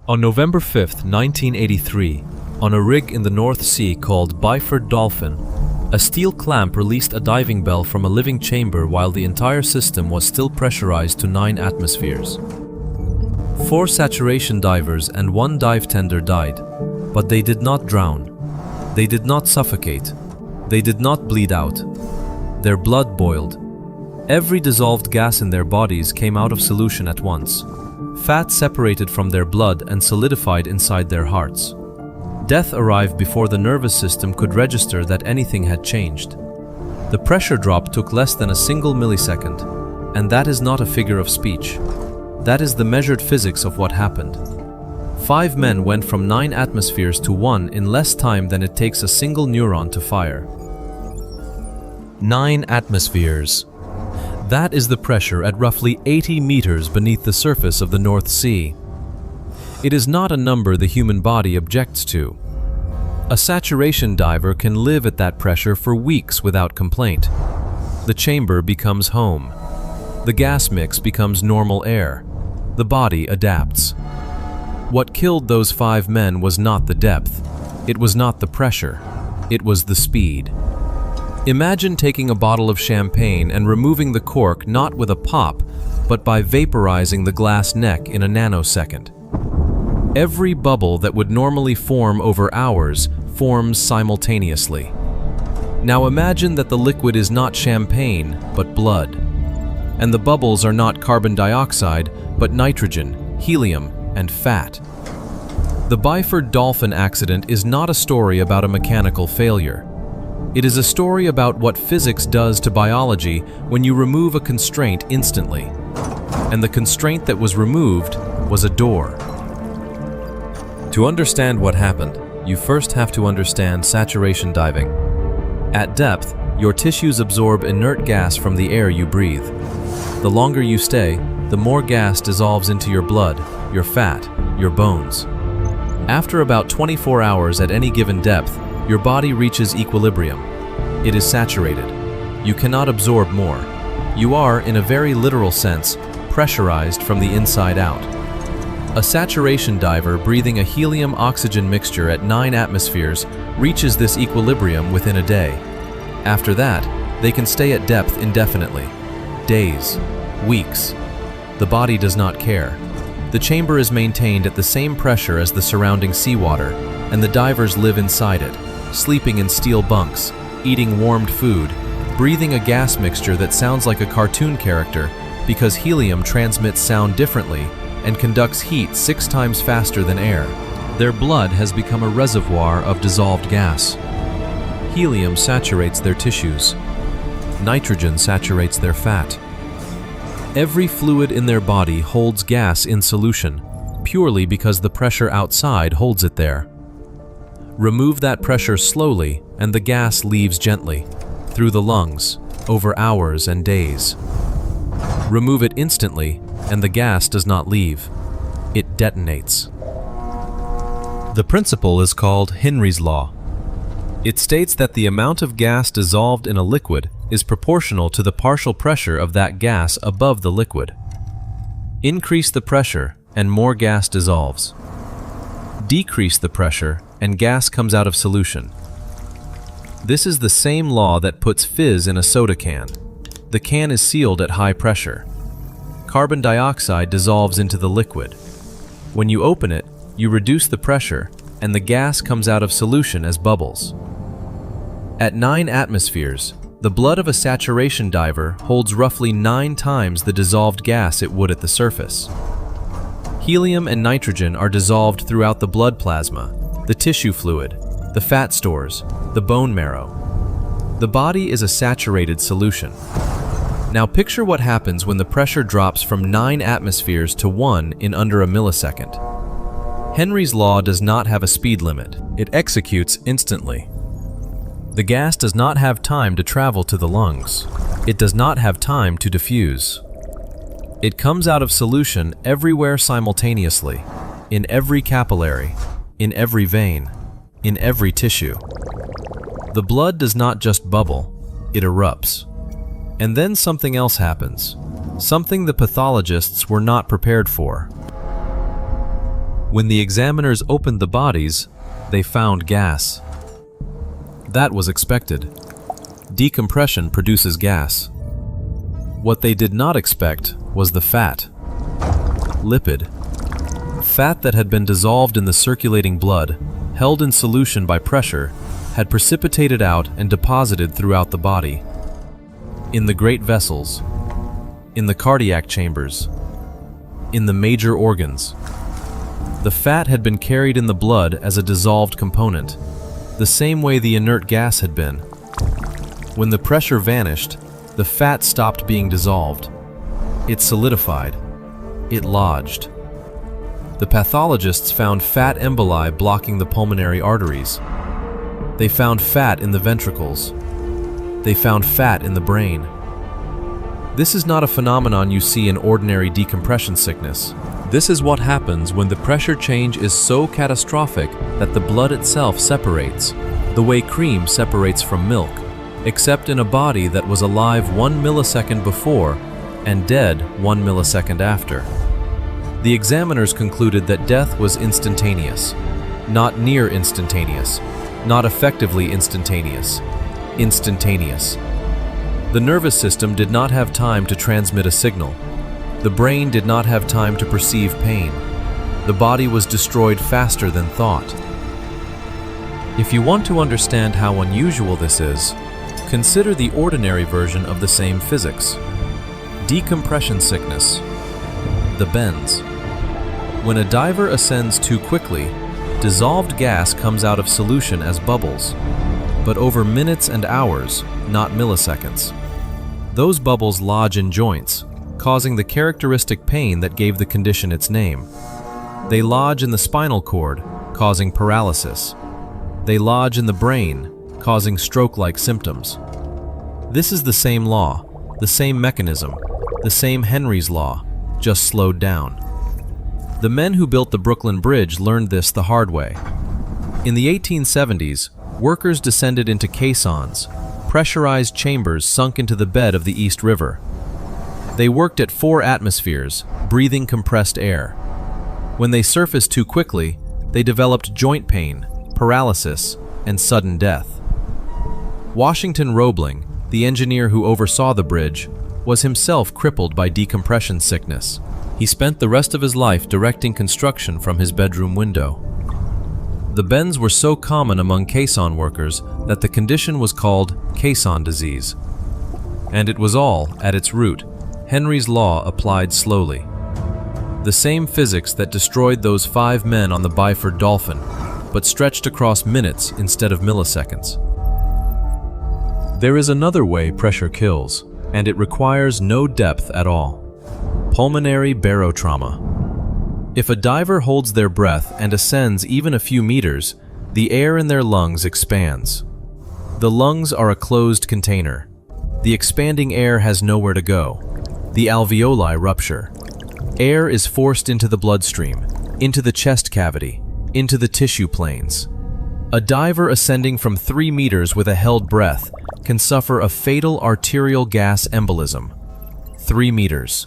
On November 5, 1983, on a rig in the North Sea called Byford Dolphin, a steel clamp released a diving bell from a living chamber while the entire system was still pressurized to 9 atmospheres. 4 saturation divers and 1 dive tender died, but they did not drown. They did not suffocate. They did not bleed out. Their blood boiled. Every dissolved gas in their bodies came out of solution at once. Fat separated from their blood and solidified inside their hearts. Death arrived before the nervous system could register that anything had changed. The pressure drop took less than a single millisecond, and that is not a figure of speech. That is the measured physics of what happened. 5 men went from 9 atmospheres to 1 in less time than it takes a single neuron to fire. 9 atmospheres. That is the pressure at roughly 80 meters beneath the surface of the North Sea. It is not a number the human body objects to. A saturation diver can live at that pressure for weeks without complaint. The chamber becomes home. The gas mix becomes normal air. The body adapts. What killed those 5 men was not the depth. It was not the pressure. It was the speed. Imagine taking a bottle of champagne and removing the cork not with a pop, but by vaporizing the glass neck in a nanosecond. Every bubble that would normally form over hours forms simultaneously. Now imagine that the liquid is not champagne, but blood. And the bubbles are not carbon dioxide, but nitrogen, helium, and fat. The Byford Dolphin accident is not a story about a mechanical failure. It is a story about what physics does to biology when you remove a constraint instantly. And the constraint that was removed was a door. To understand what happened, you first have to understand saturation diving. At depth, your tissues absorb inert gas from the air you breathe. The longer you stay, the more gas dissolves into your blood, your fat, your bones. After about 24 hours at any given depth, your body reaches equilibrium. It is saturated. You cannot absorb more. You are, in a very literal sense, pressurized from the inside out. A saturation diver breathing a helium-oxygen mixture at 9 atmospheres reaches this equilibrium within a day. After that, they can stay at depth indefinitely. Days, weeks. The body does not care. The chamber is maintained at the same pressure as the surrounding seawater, and the divers live inside it, sleeping in steel bunks, eating warmed food, breathing a gas mixture that sounds like a cartoon character because helium transmits sound differently and conducts heat 6 times faster than air. Their blood has become a reservoir of dissolved gas. Helium saturates their tissues. Nitrogen saturates their fat. Every fluid in their body holds gas in solution, purely because the pressure outside holds it there. Remove that pressure slowly, and the gas leaves gently, through the lungs, over hours and days. Remove it instantly, and the gas does not leave. It detonates. The principle is called Henry's law. It states that the amount of gas dissolved in a liquid is proportional to the partial pressure of that gas above the liquid. Increase the pressure, and more gas dissolves. Decrease the pressure, and gas comes out of solution. This is the same law that puts fizz in a soda can. The can is sealed at high pressure. Carbon dioxide dissolves into the liquid. When you open it, you reduce the pressure, and the gas comes out of solution as bubbles. At 9 atmospheres, the blood of a saturation diver holds roughly 9 times the dissolved gas it would at the surface. Helium and nitrogen are dissolved throughout the blood plasma, the tissue fluid, the fat stores, the bone marrow. The body is a saturated solution. Now picture what happens when the pressure drops from 9 atmospheres to 1 in under a millisecond. Henry's law does not have a speed limit. It executes instantly. The gas does not have time to travel to the lungs. It does not have time to diffuse. It comes out of solution everywhere simultaneously, in every capillary, in every vein, in every tissue. The blood does not just bubble, it erupts. And then something else happens, something the pathologists were not prepared for. When the examiners opened the bodies, they found gas. That was expected. Decompression produces gas. What they did not expect was the fat. Lipid. Fat that had been dissolved in the circulating blood, held in solution by pressure, had precipitated out and deposited throughout the body. In the great vessels, in the cardiac chambers, in the major organs. The fat had been carried in the blood as a dissolved component, the same way the inert gas had been. When the pressure vanished, the fat stopped being dissolved. It solidified. It lodged. The pathologists found fat emboli blocking the pulmonary arteries. They found fat in the ventricles. They found fat in the brain. This is not a phenomenon you see in ordinary decompression sickness. This is what happens when the pressure change is so catastrophic that the blood itself separates, the way cream separates from milk, except in a body that was alive 1 millisecond before and dead 1 millisecond after. The examiners concluded that death was instantaneous, not near instantaneous, not effectively instantaneous, instantaneous. The nervous system did not have time to transmit a signal. The brain did not have time to perceive pain. The body was destroyed faster than thought. If you want to understand how unusual this is, consider the ordinary version of the same physics. Decompression sickness. The bends. When a diver ascends too quickly, dissolved gas comes out of solution as bubbles, but over minutes and hours, not milliseconds. Those bubbles lodge in joints, causing the characteristic pain that gave the condition its name. They lodge in the spinal cord, causing paralysis. They lodge in the brain, causing stroke-like symptoms. This is the same law, the same mechanism, the same Henry's law, just slowed down. The men who built the Brooklyn Bridge learned this the hard way. In the 1870s, workers descended into caissons, pressurized chambers sunk into the bed of the East River. They worked at 4 atmospheres, breathing compressed air. When they surfaced too quickly, they developed joint pain, paralysis, and sudden death. Washington Roebling, the engineer who oversaw the bridge, was himself crippled by decompression sickness. He spent the rest of his life directing construction from his bedroom window. The bends were so common among caisson workers that the condition was called caisson disease. And it was all, at its root, Henry's law applied slowly. The same physics that destroyed those 5 men on the Byford Dolphin, but stretched across minutes instead of milliseconds. There is another way pressure kills, and it requires no depth at all. Pulmonary barotrauma. If a diver holds their breath and ascends even a few meters, the air in their lungs expands. The lungs are a closed container. The expanding air has nowhere to go. The alveoli rupture. Air is forced into the bloodstream, into the chest cavity, into the tissue planes. A diver ascending from 3 meters with a held breath can suffer a fatal arterial gas embolism. 3 meters.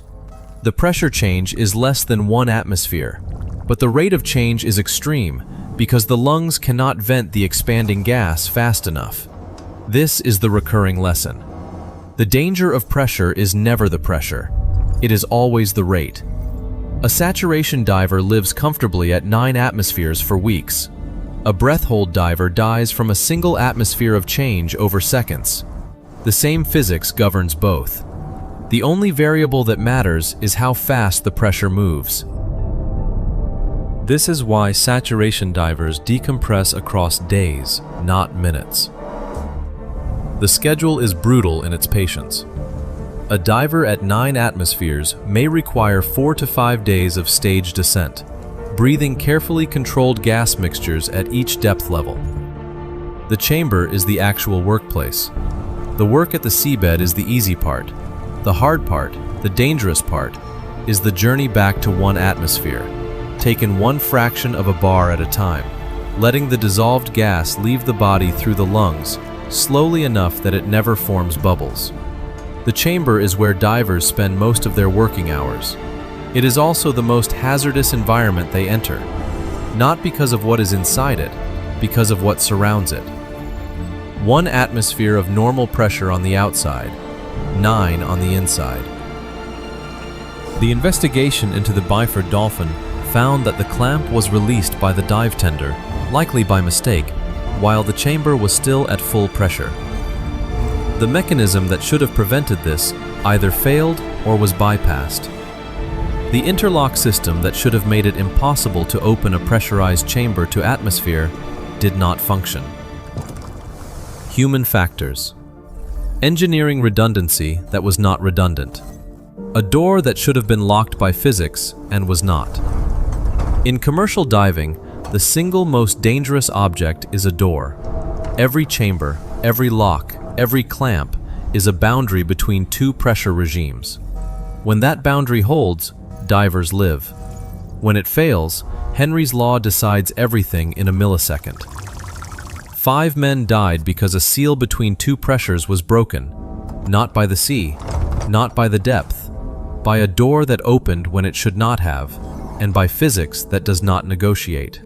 The pressure change is less than 1 atmosphere, but the rate of change is extreme because the lungs cannot vent the expanding gas fast enough. This is the recurring lesson. The danger of pressure is never the pressure. It is always the rate. A saturation diver lives comfortably at 9 atmospheres for weeks. A breath hold diver dies from a single atmosphere of change over seconds. The same physics governs both. The only variable that matters is how fast the pressure moves. This is why saturation divers decompress across days, not minutes. The schedule is brutal in its patience. A diver at 9 atmospheres may require 4 to 5 days of staged descent, breathing carefully controlled gas mixtures at each depth level. The chamber is the actual workplace. The work at the seabed is the easy part. The hard part, the dangerous part, is the journey back to 1 atmosphere, taken 1 fraction of a bar at a time, letting the dissolved gas leave the body through the lungs, slowly enough that it never forms bubbles. The chamber is where divers spend most of their working hours. It is also the most hazardous environment they enter. not because of what is inside it, because of what surrounds it. 1 atmosphere of normal pressure on the outside, 9 on the inside. The investigation into the Byford Dolphin found that the clamp was released by the dive tender, likely by mistake, while the chamber was still at full pressure. The mechanism that should have prevented this either failed or was bypassed. The interlock system that should have made it impossible to open a pressurized chamber to atmosphere did not function. Human factors. Engineering redundancy that was not redundant. A door that should have been locked by physics and was not. In commercial diving, the single most dangerous object is a door. Every chamber, every lock, every clamp is a boundary between 2 pressure regimes. When that boundary holds, divers live. When it fails, Henry's law decides everything in a millisecond. 5 men died because a seal between 2 pressures was broken, not by the sea, not by the depth, by a door that opened when it should not have, and by physics that does not negotiate.